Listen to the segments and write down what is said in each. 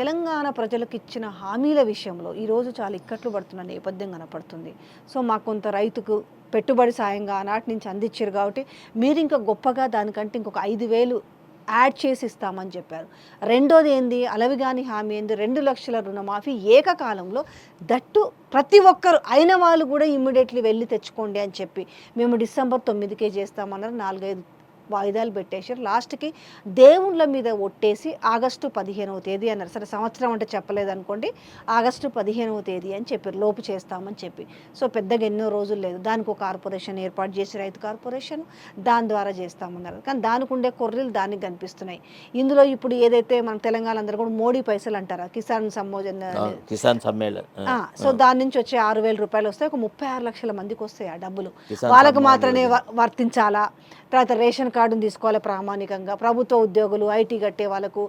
తెలంగాణ ప్రజలకు ఇచ్చిన హామీల విషయంలో ఈరోజు చాలా ఇక్కట్లు పడుతున్న నేపథ్యం కనపడుతుంది. సో మాకు కొంత రైతుకు పెట్టుబడి సాయంగా ఆనాటి నుంచి అందించారు కాబట్టి మీరు ఇంకా గొప్పగా దానికంటే ఇంకొక 5,000 యాడ్ చేసి ఇస్తామని చెప్పారు. రెండోది ఏంది, అలవిగాని హామీ ఏంది, 2,00,000 రుణమాఫీ ఏకకాలంలో, దట్టు ప్రతి ఒక్కరు అయిన వాళ్ళు కూడా ఇమ్మీడియట్లీ వెళ్ళి తెచ్చుకోండి అని చెప్పి మేము డిసెంబర్ 9కే చేస్తామన్నారు. 4-5 వాయిదాలు పెట్టేశారు. లాస్ట్కి దేవుళ్ళ మీద ఒట్టేసి ఆగస్టు 15వ తేదీ అన్నారు. సరే సంవత్సరం అంటే చెప్పలేదనుకోండి, ఆగస్టు 15వ తేదీ అని చెప్పారు, లోపు చేస్తామని చెప్పి. సో పెద్దగా ఎన్నో రోజులు లేదు, దానికి ఒక కార్పొరేషన్ ఏర్పాటు చేసి, రైతు కార్పొరేషన్, దాని ద్వారా చేస్తామన్నారు. కానీ దానికి ఉండే కొర్రీలు దానికి కనిపిస్తున్నాయి. ఇందులో ఇప్పుడు ఏదైతే మన తెలంగాణ అందరూ కూడా మోడీ పైసలు అంటారా, కిసాన్ సమ్మేళన్, సో దాని నుంచి వచ్చే 6,000 రూపాయలు వస్తాయి. ఒక 36 లక్షల మందికి వస్తాయి ఆ డబ్బులు. వాళ్ళకు మాత్రమే వర్తించాలా? తర్వాత రేషన్ కార్డును తీసుకోవాలి ప్రామాణికంగా, ప్రభుత్వ ఉద్యోగులు, ఐటీ కట్టే వాళ్ళకు,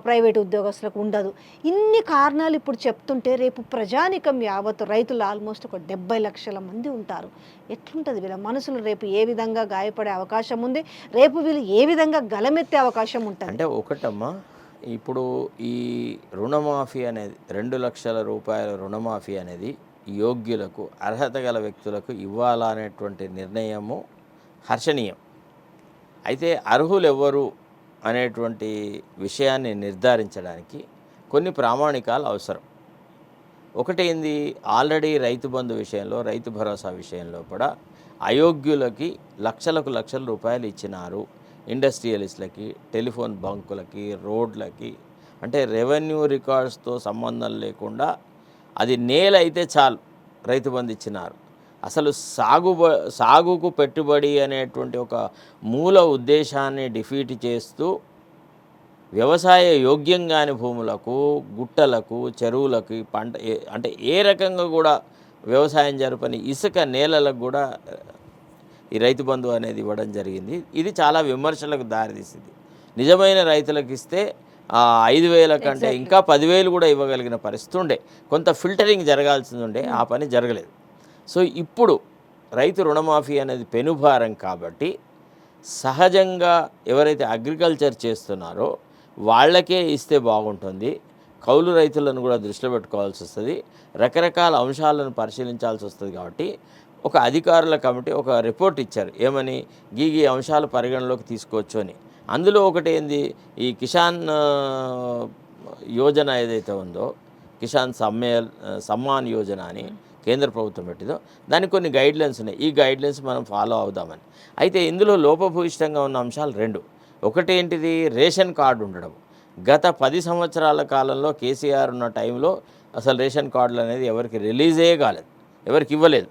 ప్రైవేటు ఉద్యోగస్తులకు ఉండదు. ఇన్ని కారణాలు ఇప్పుడు చెప్తుంటే రేపు ప్రజానికం యావత్తు రైతులు ఆల్మోస్ట్ ఒక 70 లక్షల మంది ఉంటారు. ఎట్లుంటుంది వీళ్ళ మనసులు? రేపు ఏ విధంగా గాయపడే అవకాశం ఉంది? రేపు వీళ్ళు ఏ విధంగా గలమెత్తే అవకాశం ఉంటుంది? అంటే ఒకటమ్మా, ఇప్పుడు ఈ రుణమాఫీ అనేది 2,00,000 రూపాయల రుణమాఫీ అనేది యోగ్యులకు, అర్హత గల వ్యక్తులకు ఇవ్వాలనేటువంటి నిర్ణయము హర్షణీయం. అయితే అర్హులు ఎవరు అనేటువంటి విషయాన్ని నిర్ధారించడానికి కొన్ని ప్రామాణికాలు అవసరం. ఒకటేంది, ఆల్రెడీ రైతు బంధు విషయంలో, రైతు భరోసా విషయంలో కూడా అయోగ్యులకి లక్షల రూపాయలు ఇచ్చినారు. ఇండస్ట్రియలిస్టులకి, టెలిఫోన్ బంకులకి, రోడ్లకి, అంటే రెవెన్యూ రికార్డ్స్తో సంబంధం లేకుండా అది నేలైతే చాలు రైతు బంధు ఇచ్చినారు. అసలు సాగుకు పెట్టుబడి అనేటువంటి ఒక మూల ఉద్దేశాన్ని డిఫీట్ చేస్తూ వ్యవసాయ యోగ్యంగాని భూములకు, గుట్టలకు, చెరువులకి, పంట అంటే ఏ రకంగా కూడా వ్యవసాయం జరపని ఇసుక నేలలకు కూడా ఈ రైతు బంధు అనేది ఇవ్వడం జరిగింది. ఇది చాలా విమర్శలకు దారితీసింది. నిజమైన రైతులకు ఇస్తే 5,000 కంటే ఇంకా 10,000 కూడా ఇవ్వగలిగిన పరిస్థితి ఉండే. కొంత ఫిల్టరింగ్ జరగాల్సింది ఉండే, ఆ పని జరగలేదు. సో ఇప్పుడు రైతు రుణమాఫీ అనేది పెనుభారం కాబట్టి సహజంగా ఎవరైతే అగ్రికల్చర్ చేస్తున్నారో వాళ్ళకే ఇస్తే బాగుంటుంది. కౌలు రైతులను కూడా దృష్టిలో పెట్టుకోవాల్సి వస్తుంది. రకరకాల అంశాలను పరిశీలించాల్సి వస్తుంది. కాబట్టి ఒక అధికారుల కమిటీ ఒక రిపోర్ట్ ఇచ్చారు, ఏమని, గీ అంశాలు పరిగణలోకి తీసుకోవచ్చు అని. అందులో ఒకటి ఏంది, ఈ కిసాన్ యోజన ఏదైతే ఉందో, కిసాన్ సమ్మాన్ యోజన అని కేంద్ర ప్రభుత్వం పెట్టిందో, దానికి కొన్ని గైడ్లైన్స్ ఉన్నాయి. ఈ గైడ్లైన్స్ మనం ఫాలో అవుదామని. అయితే ఇందులో లోపభూయిష్టంగా ఉన్న అంశాలు 2. ఒకటేంటిది, రేషన్ కార్డు ఉండడం. గత 10 సంవత్సరాల కాలంలో కేసీఆర్ ఉన్న టైంలో అసలు రేషన్ కార్డులు అనేది ఎవరికి రిలీజే కాలేదు, ఎవరికి ఇవ్వలేదు.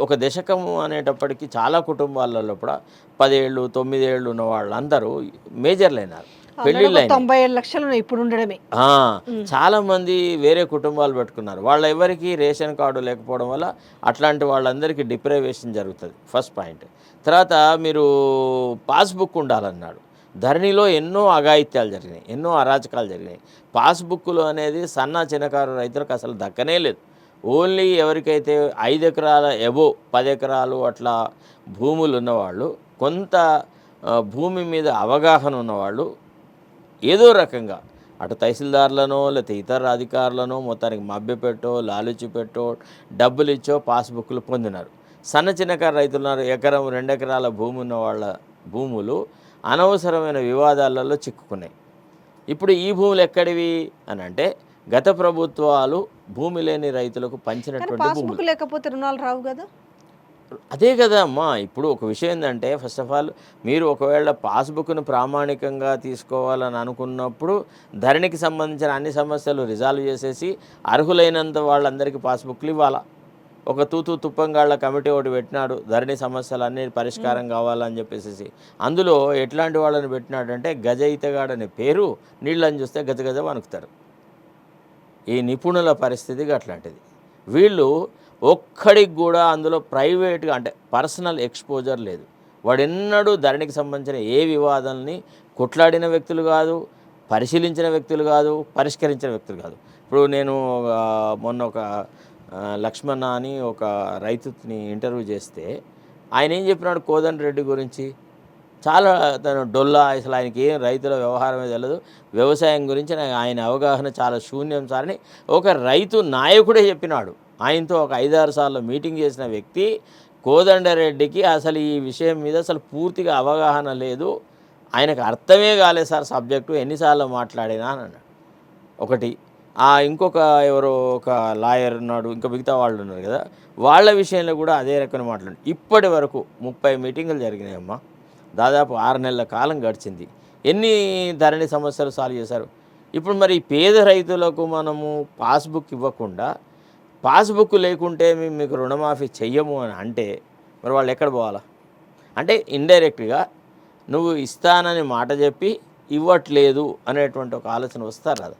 ఒక దశకము అనేటప్పటికీ చాలా కుటుంబాలలో కూడా 10 ఏళ్ళు 9 ఏళ్ళు ఉన్న వాళ్ళందరూ మేజర్లు అయినారు, పెళ్ళిళ్ళు 97 లక్షలు ఇప్పుడు ఉండడమే. చాలామంది వేరే కుటుంబాలు పెట్టుకున్నారు. వాళ్ళ ఎవరికి రేషన్ కార్డు లేకపోవడం వల్ల అట్లాంటి వాళ్ళందరికీ డిప్రైవేషన్ జరుగుతుంది, ఫస్ట్ పాయింట్. తర్వాత మీరు పాస్బుక్ ఉండాలన్నాడు. ధరణిలో ఎన్నో అఘాయిత్యాలు జరిగినాయి, ఎన్నో అరాచకాలు జరిగినాయి. పాస్బుక్లు అనేది చిన్నకారు రైతులకు అసలు దక్కనే లేదు. ఓన్లీ ఎవరికైతే 5 ఎకరాల ఎబో 10 ఎకరాలు అట్లా భూములు ఉన్నవాళ్ళు, కొంత భూమి మీద అవగాహన ఉన్నవాళ్ళు ఏదో రకంగా అటు తహసీల్దార్లనో లేకపోతే ఇతర అధికారులనో మొత్తానికి మభ్యపెట్టో, లాలుచి పెట్టో, డబ్బులు ఇచ్చో పాస్బుక్లు పొందినారు. చిన్నకారు రైతులున్నారు, 1-2 ఎకరాల భూమి ఉన్న వాళ్ళ భూములు అనవసరమైన వివాదాలలో చిక్కుకున్నాయి. ఇప్పుడు ఈ భూములు ఎక్కడివి అని అంటే, గత ప్రభుత్వాలు భూమి లేని రైతులకు పంచినటువంటి భూములు. లేకపోతే రుణాలు రావు కదా. అదే కదా అమ్మా. ఇప్పుడు ఒక విషయం ఏంటంటే, ఫస్ట్ ఆఫ్ ఆల్ మీరు ఒకవేళ పాస్బుక్ను ప్రామాణికంగా తీసుకోవాలని అనుకున్నప్పుడు ధరణికి సంబంధించిన అన్ని సమస్యలు రిజాల్వ్ చేసేసి అర్హులైనంత వాళ్ళందరికీ పాస్బుక్లు ఇవ్వాలా. ఒక తుప్పంగాళ్ళ కమిటీ ఒకటి పెట్టినాడు, ధరణి సమస్యలు అన్నీ పరిష్కారం కావాలని చెప్పేసి. అందులో ఎట్లాంటి వాళ్ళని పెట్టినాడంటే, గజ ఈతగాడనే పేరు, నీళ్ళని చూస్తే గజగజ వణుకుతారు. ఈ నిపుణుల పరిస్థితిగా అట్లాంటిది. వీళ్ళు ఒక్కడికి కూడా అందులో ప్రైవేట్గా అంటే పర్సనల్ ఎక్స్పోజర్ లేదు. వాడెన్నడూ ధరణికి సంబంధించిన ఏ వివాదాలని కొట్లాడిన వ్యక్తులు కాదు, పరిశీలించిన వ్యక్తులు కాదు, పరిష్కరించిన వ్యక్తులు కాదు. ఇప్పుడు నేను మొన్న ఒక లక్ష్మణ అని ఒక రైతుని ఇంటర్వ్యూ చేస్తే ఆయన ఏం చెప్పినాడు కోదండ రెడ్డి గురించి, చాలా తను డొల్లా, అసలు ఆయనకి ఏం రైతుల వ్యవహారమే తెలియదు, వ్యవసాయం గురించి ఆయన అవగాహన చాలా శూన్యం సార్ అని ఒక రైతు నాయకుడే చెప్పినాడు. ఆయనతో ఒక 5-6 సార్లు మీటింగ్ చేసిన వ్యక్తి కోదండరెడ్డికి అసలు ఈ విషయం మీద అసలు పూర్తిగా అవగాహన లేదు, ఆయనకు అర్థమే కాలేదు సార్ సబ్జెక్టు, ఎన్నిసార్లు మాట్లాడినా అని అన్నాడు. ఒకటి ఇంకొక ఎవరో ఒక లాయర్ ఉన్నాడు, ఇంకా మిగతా వాళ్ళు ఉన్నారు కదా, వాళ్ళ విషయంలో కూడా అదే రకమైన మాట్లాడు. ఇప్పటి వరకు 30 మీటింగులు జరిగినాయమ్మా, దాదాపు 6 నెలల కాలం గడిచింది. ఎన్ని ధరణి సమస్యలు సాల్వ్ చేశారు? ఇప్పుడు మరి పేద రైతులకు మనము పాస్బుక్ ఇవ్వకుండా, పాస్బుక్ లేకుంటే మేము మీకు రుణమాఫీ చెయ్యము అని అంటే మరి వాళ్ళు ఎక్కడ పోవాలా? అంటే ఇండైరెక్ట్గా నువ్వు ఇస్తానని మాట చెప్పి ఇవ్వట్లేదు అనేటువంటి ఒక ఆలోచన వస్తారు కదా.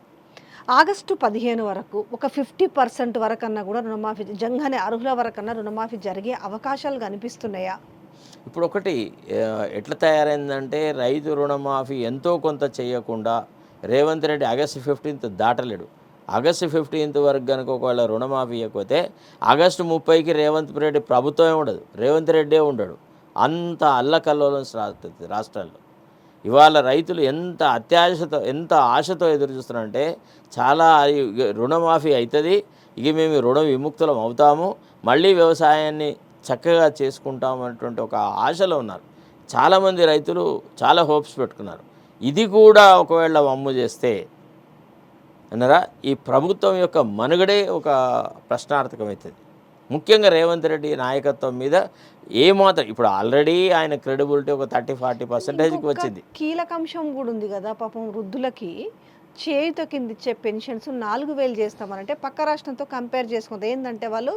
ఆగస్టు 15 వరకు ఒక 50% వరకన్నా కూడా రుణమాఫీ జంగానే అర్హుల వరకన్నా రుణమాఫీ జరిగే అవకాశాలు కనిపిస్తున్నాయా? ఇప్పుడు ఒకటి ఎట్లా తయారైందంటే రైతు రుణమాఫీ ఎంతో కొంత చేయకుండా రేవంత్ రెడ్డి ఆగస్టు 15 దాటలేడు. ఆగస్టు 15 వరకు కనుక ఒకవేళ రుణమాఫీ ఇవ్వకపోతే ఆగస్టు 30కి రేవంత్ రెడ్డి ప్రభుత్వమే ఉండదు, రేవంత్ రెడ్డే ఉండడు. అంత అల్లకల్లోలం రాష్ట్రాల్లో ఇవాళ రైతులు ఎంత ఆశతో ఎదురు చూస్తున్నారంటే, చాలా రుణమాఫీ అవుతుంది, ఇక మేము రుణ విముక్తులం అవుతాము, మళ్ళీ వ్యవసాయాన్ని చక్కగా చేసుకుంటాం అనేటువంటి ఒక ఆశలో ఉన్నారు. చాలామంది రైతులు చాలా హోప్స్ పెట్టుకున్నారు. ఇది కూడా ఒకవేళ వమ్ము చేస్తే అన్నారా ఈ ప్రభుత్వం యొక్క మనుగడే ఒక ప్రశ్నార్థకమవుతుంది. ముఖ్యంగా రేవంత్ రెడ్డి నాయకత్వం మీద ఏమాత్రం ఇప్పుడు ఆల్రెడీ ఆయన క్రెడిబిలిటీ ఒక 30-40%కి వచ్చింది. కీలక అంశం కూడా ఉంది కదా, పాపం వృద్ధులకి చేయుత కింద ఇచ్చే పెన్షన్స్ 4,000 చేస్తామనంటే పక్క రాష్ట్రంతో కంపేర్ చేసుకుంటే ఏంటంటే వాళ్ళు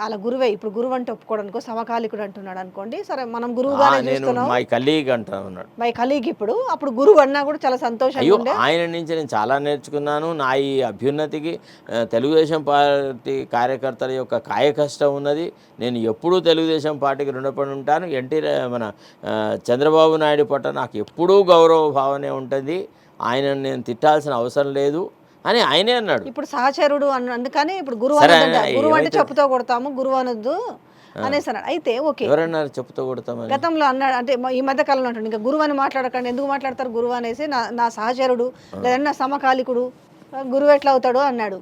అలా గురువే, ఇప్పుడు గురువు అంటే ఒప్పుకోవడానికి సమకాలికుడు అంటున్నాడు అనుకోండి, సరే మనం గురువుగానే చూస్తున్నాం, మై కలీగ్ అంటున్నాడు, మై కలీగ్. అప్పుడు గురువు అన్నా కూడా చాలా సంతోషంగా ఉండే. ఆయన నుంచి నేను చాలా నేర్చుకున్నాను. నా ఈ అభ్యున్నతికి తెలుగుదేశం పార్టీ కార్యకర్తల యొక్క కాయకష్టం ఉన్నది. నేను ఎప్పుడూ తెలుగుదేశం పార్టీకి రుణపడి ఉంటాను. మన చంద్రబాబు నాయుడు పట్ల నాకు ఎప్పుడూ గౌరవ భావనే ఉంటుంది, ఆయనను నేను తిట్టాల్సిన అవసరం లేదు అని ఆయనే అన్నాడు. ఇప్పుడు సహచరుడు అందుకని ఇప్పుడు గురువు అంటే చెప్పుతో కొడతాము, గురువు అనొద్దు అనేసి అన్నాడు. అయితే ఓకే, ఎవరన్నారు చెప్పుతో కొడతామని? గతంలో అన్నాడు, అంటే ఈ మధ్య కాలంలో అంటాడు ఇంకా గురువు అని మాట్లాడకండి, ఎందుకు మాట్లాడతారు గురువు అనేసి, నా సహచరుడు లేదంటే నా సమకాలికుడు గురువు ఎట్లా అవుతాడు అన్నాడు.